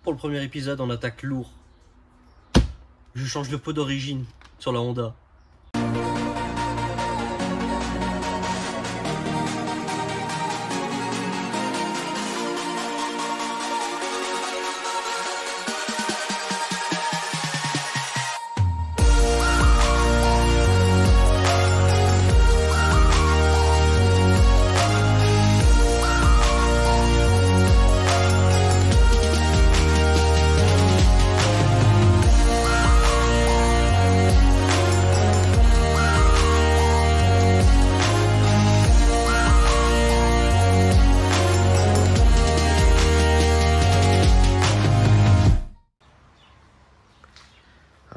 Pour le premier épisode, on attaque lourd. Je change le pot d'origine sur la Honda.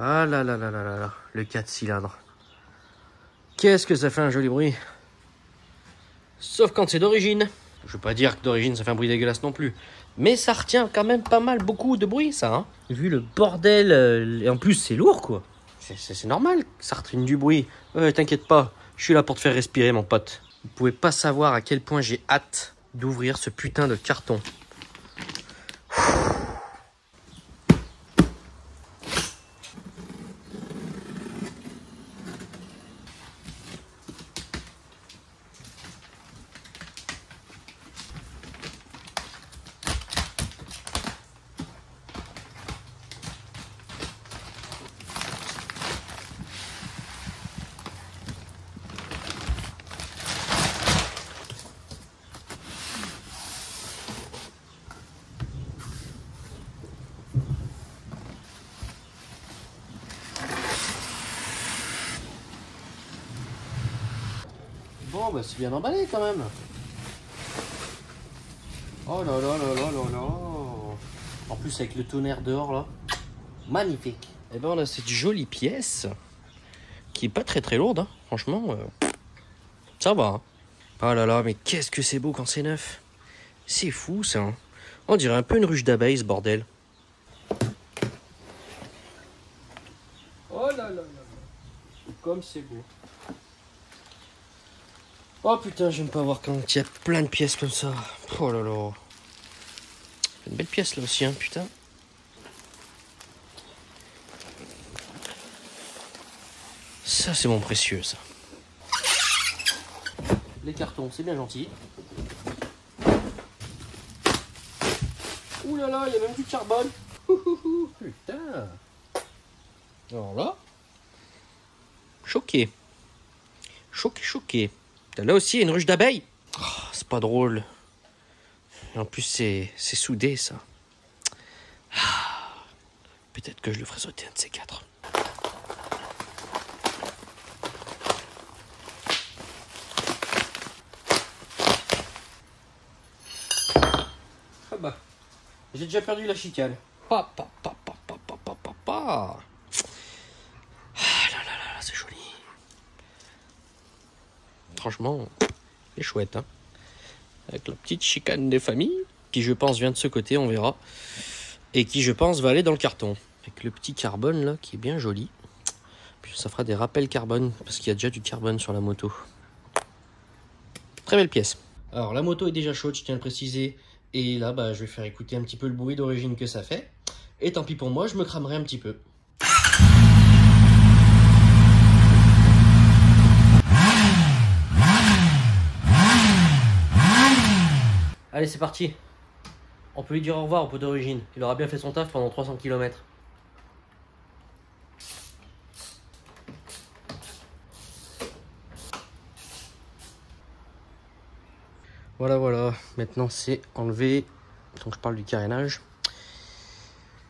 Ah là là là là là là, le 4 cylindres. Qu'est-ce que ça fait un joli bruit. Sauf quand c'est d'origine. Je veux pas dire que d'origine ça fait un bruit dégueulasse non plus. Mais ça retient quand même pas mal, beaucoup de bruit ça. Hein. Vu le bordel, et en plus c'est lourd quoi. C'est normal que ça retienne du bruit. T'inquiète pas, je suis là pour te faire respirer mon pote. Vous pouvez pas savoir à quel point j'ai hâte d'ouvrir ce putain de carton. Bon, bah c'est bien emballé quand même. Oh là là là là là là. En plus avec le tonnerre dehors là. Magnifique. Et ben on a cette jolie pièce qui est pas très lourde. Hein. Franchement, ça va. Hein. Oh là là, mais qu'est-ce que c'est beau quand c'est neuf. C'est fou ça. Hein. On dirait un peu une ruche d'abeilles ce bordel. Oh là là là là. Comme c'est beau. Oh putain, j'aime pas voir quand il y a plein de pièces comme ça. Oh là là. Une belle pièce là aussi, hein, putain. Ça, c'est mon précieux, ça. Les cartons, c'est bien gentil. Ouh là là, il y a même du carbone. Putain. Alors là. Choqué. Choqué. Là aussi, il y a une ruche d'abeilles. Oh, c'est pas drôle. Et en plus, c'est soudé, ça. Ah, peut-être que je le ferai sauter un de ces quatre. Ah bah, j'ai déjà perdu la chicane. Ah là là là, c'est joli. Franchement, c'est chouette, hein. Avec la petite chicane des familles, qui je pense vient de ce côté, on verra. Et qui je pense va aller dans le carton. Avec le petit carbone là, qui est bien joli. Puis ça fera des rappels carbone, parce qu'il y a déjà du carbone sur la moto. Très belle pièce. Alors la moto est déjà chaude, je tiens à le préciser. Et là, bah, je vais faire écouter un petit peu le bruit d'origine que ça fait. Et tant pis pour moi, je me cramerai un petit peu. Allez, c'est parti. On peut lui dire au revoir au pot d'origine. Il aura bien fait son taf pendant 300 km. Voilà. Maintenant, c'est enlever. Donc, je parle du carénage.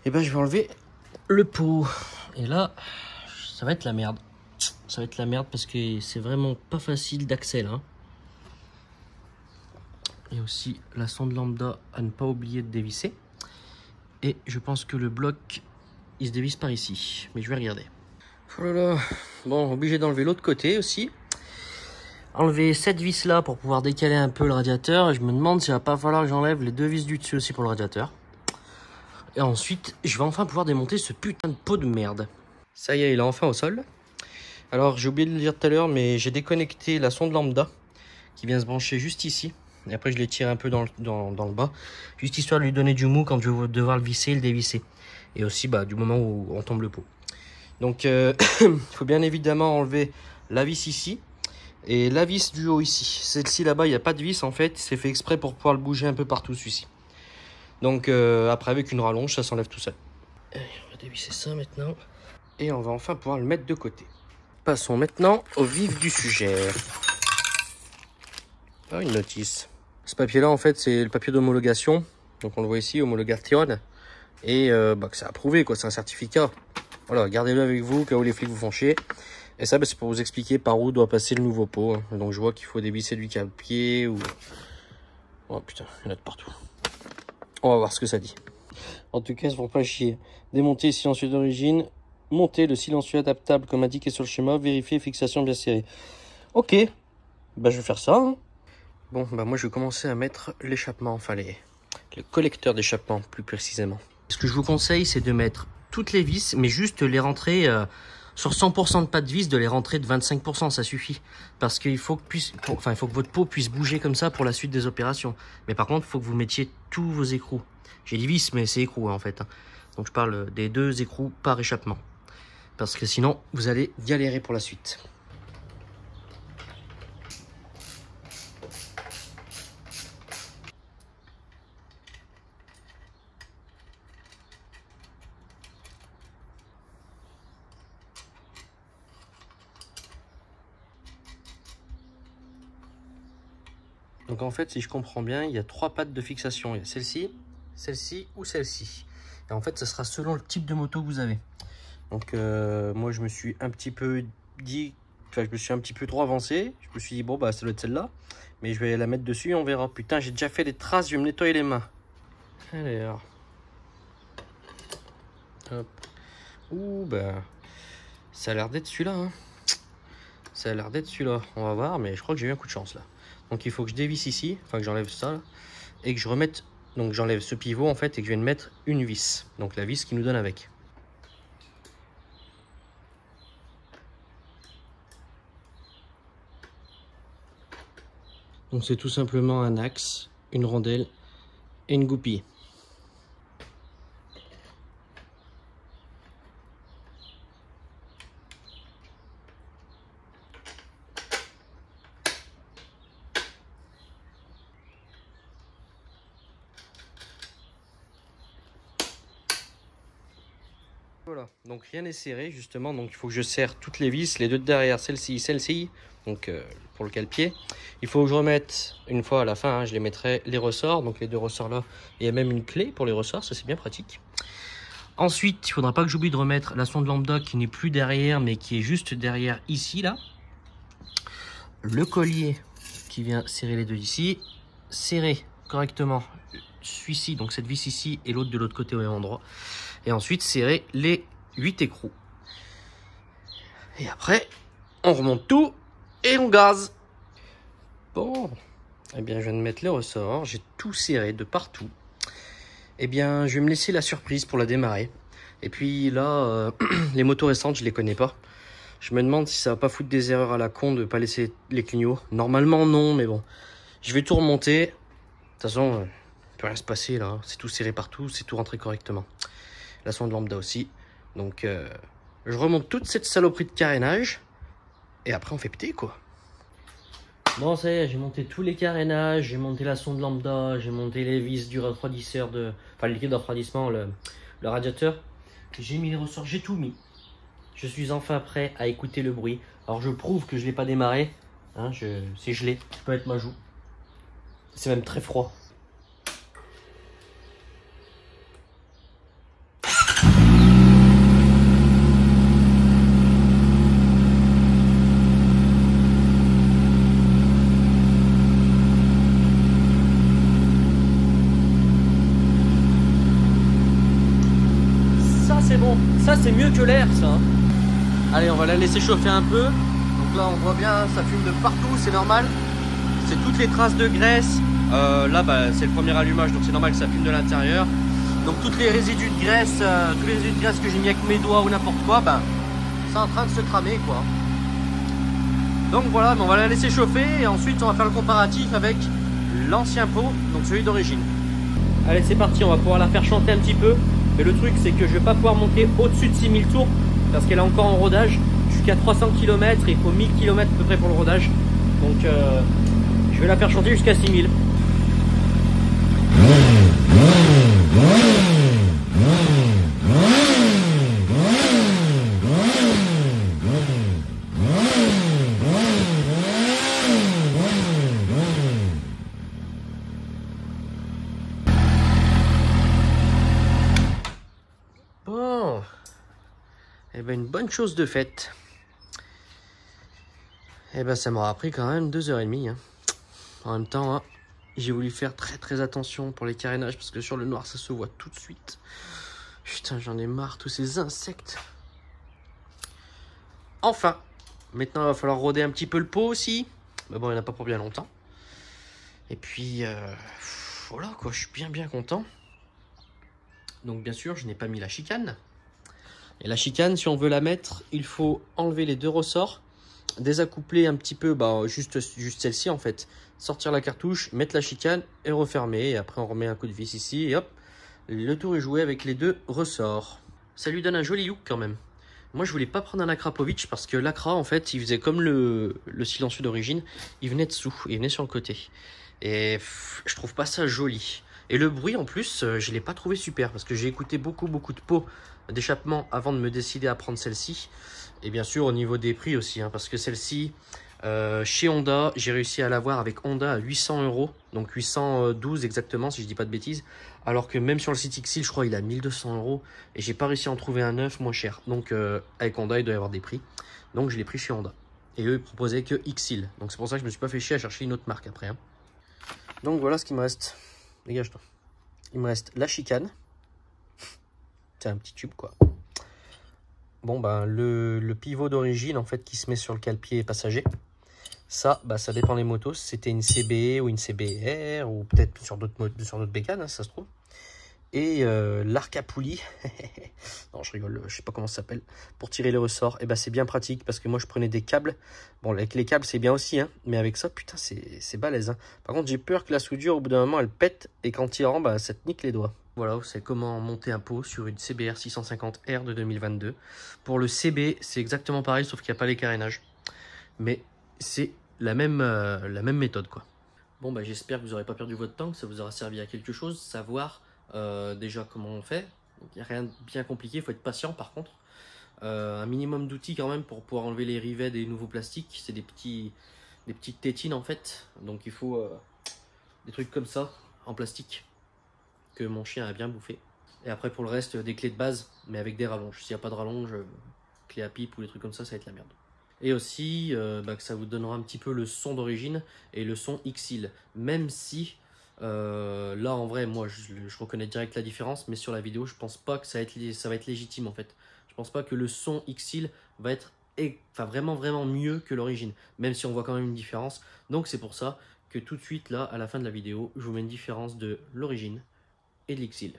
Et ben, je vais enlever le pot. Et là, ça va être la merde. Ça va être la merde parce que c'est vraiment pas facile d'accès là. Et aussi la sonde lambda à ne pas oublier de dévisser. Et je pense que le bloc, il se dévisse par ici. Mais je vais regarder. Oh là là. Bon, obligé d'enlever l'autre côté aussi. Enlever cette vis là pour pouvoir décaler un peu le radiateur. Et je me demande s'il va pas falloir que j'enlève les deux vis du dessus aussi pour le radiateur. Et ensuite, je vais enfin pouvoir démonter ce putain de pot de merde. Ça y est, il est enfin au sol. Alors, j'ai oublié de le dire tout à l'heure, mais j'ai déconnecté la sonde lambda qui vient se brancher juste ici. Et après je les tire un peu dans le bas, juste histoire de lui donner du mou quand je vais devoir le visser et le dévisser. Et aussi du moment où on tombe le pot. Donc il faut bien évidemment enlever la vis ici et la vis du haut ici. Celle-ci là-bas, il n'y a pas de vis en fait, c'est fait exprès pour pouvoir le bouger un peu partout celui-ci. Donc après avec une rallonge, ça s'enlève tout seul. Allez, on va dévisser ça maintenant. Et on va enfin pouvoir le mettre de côté. Passons maintenant au vif du sujet. Ah, une notice. Ce papier-là, en fait, c'est le papier d'homologation. Donc, on le voit ici, homologation. Et que c'est approuvé, quoi. C'est un certificat. Voilà, gardez-le avec vous, cas où les flics vous font chier. Et ça, c'est pour vous expliquer par où doit passer le nouveau pot. Hein. Donc, je vois qu'il faut dévisser du câble-pied ou... Oh, putain, il y en a de partout. On va voir ce que ça dit. En tout cas, ils ne vont pas chier. Démonter le silencieux d'origine. Monter le silencieux adaptable comme indiqué sur le schéma. Vérifier fixation bien serrée. Ok. Je vais faire ça. Hein. Bon, moi je vais commencer à mettre l'échappement, enfin le collecteur d'échappement plus précisément. Ce que je vous conseille, c'est de mettre toutes les vis, mais juste les rentrer sur 100% de pas de vis, de les rentrer de 25%, ça suffit. Parce qu'il faut que votre pot puisse bouger comme ça pour la suite des opérations. Mais par contre, il faut que vous mettiez tous vos écrous. J'ai dit vis, mais c'est écrous en fait. Donc je parle des 2 écrous par échappement. Parce que sinon, vous allez galérer pour la suite. Donc en fait, si je comprends bien, il y a 3 pattes de fixation. Il y a celle-ci, celle-ci ou celle-ci. Et en fait, ça sera selon le type de moto que vous avez. Donc moi, je me suis un petit peu dit, je me suis un petit peu trop avancé. Je me suis dit, bon, ça doit être celle-là. Mais je vais la mettre dessus et on verra. Putain, j'ai déjà fait des traces, je vais me nettoyer les mains. Alors. Hop. Ouh, ça a l'air d'être celui-là. Hein. Ça a l'air d'être celui-là. On va voir, mais je crois que j'ai eu un coup de chance là. Donc il faut que je dévisse ici, enfin que j'enlève ça là, et que je remette, donc j'enlève ce pivot en fait et que je vienne mettre une vis, donc la vis qui nous donne avec. Donc c'est tout simplement un axe, une rondelle et une goupille. Voilà, donc rien n'est serré justement, donc il faut que je serre toutes les vis, les 2 de derrière, celle-ci, donc pour le cale-pied. Il faut que je remette, une fois à la fin, je les mettrai les ressorts, donc les 2 ressorts là, et il y a même une clé pour les ressorts, ça c'est bien pratique. Ensuite, il ne faudra pas que j'oublie de remettre la sonde lambda qui n'est plus derrière, mais qui est juste derrière ici, là. Le collier qui vient serrer les 2 ici, serrer correctement celui-ci, donc cette vis ici, et l'autre de l'autre côté au même endroit. Et ensuite serrer les 8 écrous. Et après, on remonte tout et on gaze. Bon, eh bien je viens de mettre les ressorts, j'ai tout serré de partout. Eh bien je vais me laisser la surprise pour la démarrer. Et puis là, les motos récentes, je les connais pas. Je me demande si ça va pas foutre des erreurs à la con de pas laisser les clignots. Normalement non, mais bon. Je vais tout remonter. De toute façon, il peut rien se passer là. C'est tout serré partout, c'est tout rentré correctement. La sonde lambda aussi. Donc je remonte toute cette saloperie de carénage. Et après on fait péter quoi. Bon ça y est, j'ai monté tous les carénages, j'ai monté la sonde lambda, j'ai monté les vis du refroidisseur enfin le liquide de refroidissement, le radiateur. J'ai mis les ressorts, j'ai tout mis. Je suis enfin prêt à écouter le bruit. Alors je prouve que je ne l'ai pas démarré. Hein, c'est gelé, je peux mettre ma joue. C'est même très froid. C'est bon, ça c'est mieux que l'air ça. Allez, on va la laisser chauffer un peu. Donc là on voit bien, ça fume de partout, c'est normal. C'est toutes les traces de graisse. Là c'est le premier allumage, donc c'est normal que ça fume de l'intérieur. Donc toutes les résidus de graisse, que j'ai mis avec mes doigts ou n'importe quoi, c'est en train de se cramer quoi. Donc voilà, on va la laisser chauffer et ensuite on va faire le comparatif avec l'ancien pot, donc celui d'origine. Allez, c'est parti, on va pouvoir la faire chanter un petit peu. Mais le truc, c'est que je vais pas pouvoir monter au-dessus de 6000 tours parce qu'elle est encore en rodage jusqu'à 300 km. Il faut 1000 km à peu près pour le rodage. Donc, je vais la faire chanter jusqu'à 6000. Bon, et ben une bonne chose de faite. Et ben ça m'aura pris quand même 2h30. Hein. En même temps, hein, j'ai voulu faire très attention pour les carénages parce que sur le noir ça se voit tout de suite. Putain, j'en ai marre, tous ces insectes. Enfin, maintenant il va falloir roder un petit peu le pot aussi. Mais bon, il n'y en a pas pour bien longtemps. Et puis, voilà quoi, je suis bien content. Donc bien sûr, je n'ai pas mis la chicane. Et la chicane, si on veut la mettre, il faut enlever les deux ressorts, désaccoupler un petit peu, juste celle-ci en fait, sortir la cartouche, mettre la chicane et refermer. Et après, on remet un coup de vis ici et hop, le tour est joué avec les deux ressorts. Ça lui donne un joli look quand même. Moi, je voulais pas prendre un Akrapovic parce que l'Akra, en fait, il faisait comme le silencieux d'origine, il venait dessous, il venait sur le côté. Et je trouve pas ça joli. Et le bruit, en plus, je l'ai pas trouvé super parce que j'ai écouté beaucoup de pots d'échappement avant de me décider à prendre celle-ci. Et bien sûr, au niveau des prix aussi, hein, parce que celle-ci, chez Honda, j'ai réussi à l'avoir avec Honda à 800 €, donc 812 exactement, si je dis pas de bêtises. Alors que même sur le site Xil, je crois il a 1200 € et j'ai pas réussi à en trouver un neuf moins cher. Donc avec Honda, il doit y avoir des prix. Donc je l'ai pris chez Honda. Et eux, ils proposaient que Xil. Donc c'est pour ça que je me suis pas fait chier à chercher une autre marque après. Hein. Donc voilà ce qu'il me reste. Dégage-toi. Il me reste la chicane. C'est un petit tube quoi. Bon ben le pivot d'origine en fait qui se met sur le cale-pied passager. Ça, ça dépend des motos. Si c'était une CB ou une CBR ou peut-être sur d'autres bécanes, hein, ça se trouve. Et l'arc à poulie. Non, je rigole, je sais pas comment ça s'appelle. Pour tirer les ressorts, et c'est bien pratique parce que moi je prenais des câbles. Bon, avec les câbles c'est bien aussi, hein, mais avec ça, putain, c'est balèze. Hein. Par contre, j'ai peur que la soudure au bout d'un moment elle pète et qu'en tirant, ça te nique les doigts. Voilà, c'est comment monter un pot sur une CBR 650R de 2022. Pour le CB, c'est exactement pareil, sauf qu'il n'y a pas les carénages. Mais c'est la même méthode, quoi. Bon, j'espère que vous n'aurez pas perdu votre temps, que ça vous aura servi à quelque chose, savoir déjà comment on fait. Il n'y a rien de bien compliqué, il faut être patient par contre. Un minimum d'outils quand même pour pouvoir enlever les rivets des nouveaux plastiques. C'est des petites tétines en fait. Donc il faut des trucs comme ça en plastique que mon chien a bien bouffé. Et après pour le reste, des clés de base, mais avec des rallonges. S'il n'y a pas de rallonge, clé à pipe ou des trucs comme ça va être la merde. Et aussi que ça vous donnera un petit peu le son d'origine et le son Xil. Même si là en vrai moi je reconnais direct la différence, mais sur la vidéo je pense pas que ça va être légitime en fait. Je pense pas que le son Xil va être vraiment mieux que l'origine, même si on voit quand même une différence. Donc c'est pour ça que tout de suite là à la fin de la vidéo je vous mets une différence de l'origine et de l'Xil.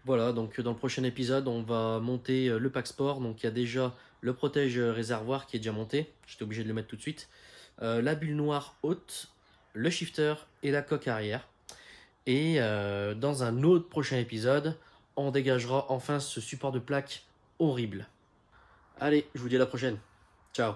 Voilà, donc dans le prochain épisode on va monter le pack sport. Donc il y a déjà le protège réservoir qui est déjà monté, j'étais obligé de le mettre tout de suite, la bulle noire haute, le shifter et la coque arrière. Et dans un autre prochain épisode, on dégagera enfin ce support de plaque horrible. Allez, je vous dis à la prochaine. Ciao.